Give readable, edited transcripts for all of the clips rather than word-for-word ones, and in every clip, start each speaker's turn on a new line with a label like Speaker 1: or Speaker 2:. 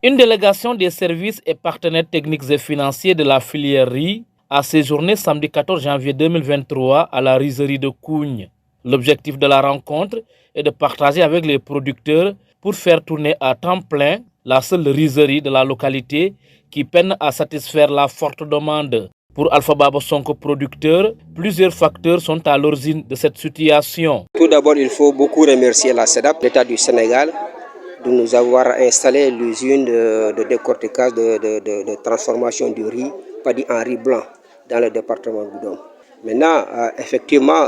Speaker 1: Une délégation des services et partenaires techniques et financiers de la filière riz a séjourné samedi 14 janvier 2023 à la rizerie de Kougne. L'objectif de la rencontre est de partager avec les producteurs pour faire tourner à temps plein la seule rizerie de la localité qui peine à satisfaire la forte demande. Pour Alpha Baba Sonko producteur, plusieurs facteurs sont à l'origine de cette situation.
Speaker 2: Tout d'abord, il faut beaucoup remercier la CEDAP, l'État du Sénégal, de nous avoir installé l'usine de décortiquage de transformation du riz, pas dit en riz blanc, dans le département de Goudomp. Maintenant, effectivement,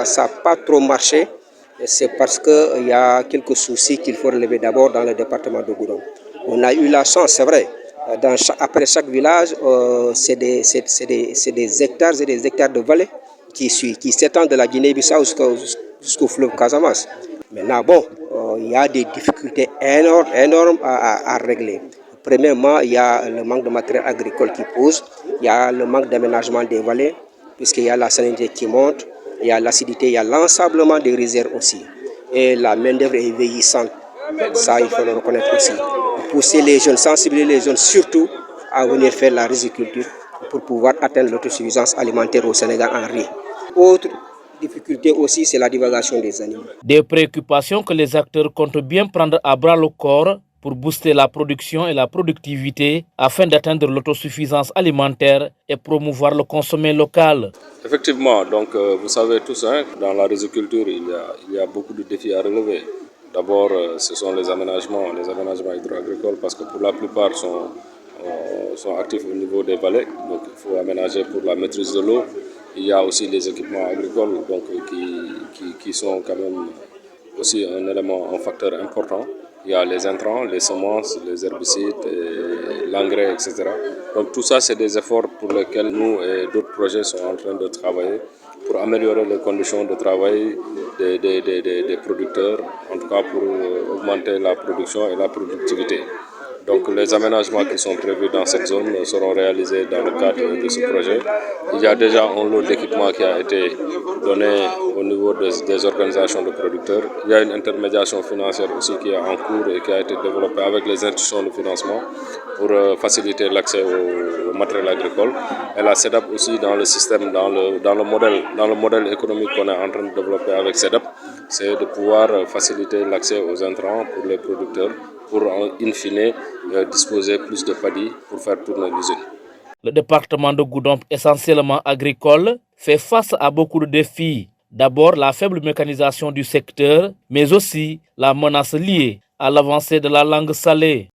Speaker 2: ça n'a pas trop marché. C'est parce qu'il y a quelques soucis qu'il faut relever d'abord dans le département de Goudomp. On a eu la chance, c'est vrai. Après chaque village, c'est des hectares et des hectares de vallée qui s'étendent de la Guinée-Bissau jusqu'au fleuve Casamance. Maintenant, bon, il y a des difficultés énormes à régler. Premièrement, il y a le manque de matériel agricole qui pose, il y a le manque d'aménagement des vallées, puisqu'il y a la salinité qui monte, il y a l'acidité, il y a l'ensablement des rizières aussi. Et la main-d'œuvre est vieillissante. Ça, il faut le reconnaître aussi. Pousser les jeunes, sensibiliser les jeunes surtout à venir faire la riziculture pour pouvoir atteindre l'autosuffisance alimentaire au Sénégal en riz. Autre difficulté aussi, c'est la divagation des animaux.
Speaker 1: Des préoccupations que les acteurs comptent bien prendre à bras le corps pour booster la production et la productivité afin d'atteindre l'autosuffisance alimentaire et promouvoir le consommé local.
Speaker 3: Effectivement, donc vous savez tous, dans la riziculture, il y a beaucoup de défis à relever. D'abord, ce sont les aménagements hydro-agricoles parce que pour la plupart sont actifs au niveau des vallées. Donc il faut aménager pour la maîtrise de l'eau. Il y a aussi les équipements agricoles donc, qui sont quand même aussi un facteur important. Il y a les intrants, les semences, les herbicides, l'engrais, etc. Donc tout ça, c'est des efforts pour lesquels nous et d'autres projets sont en train de travailler pour améliorer les conditions de travail des producteurs, en tout cas pour augmenter la production et la productivité. Donc les aménagements qui sont prévus dans cette zone seront réalisés dans le cadre de ce projet. Il y a déjà un lot d'équipements qui a été donné au niveau des organisations de producteurs. Il y a une intermédiation financière aussi qui est en cours et qui a été développée avec les institutions de financement pour faciliter l'accès au matériel agricole. Et la CEDAP aussi dans le système, dans le modèle économique qu'on est en train de développer avec CEDAP, c'est de pouvoir faciliter l'accès aux intrants pour les producteurs pour in fine disposer plus de paddy pour faire tourner l'usine.
Speaker 1: Le département de Goudomp, essentiellement agricole, fait face à beaucoup de défis. D'abord, la faible mécanisation du secteur, mais aussi la menace liée à l'avancée de la langue salée.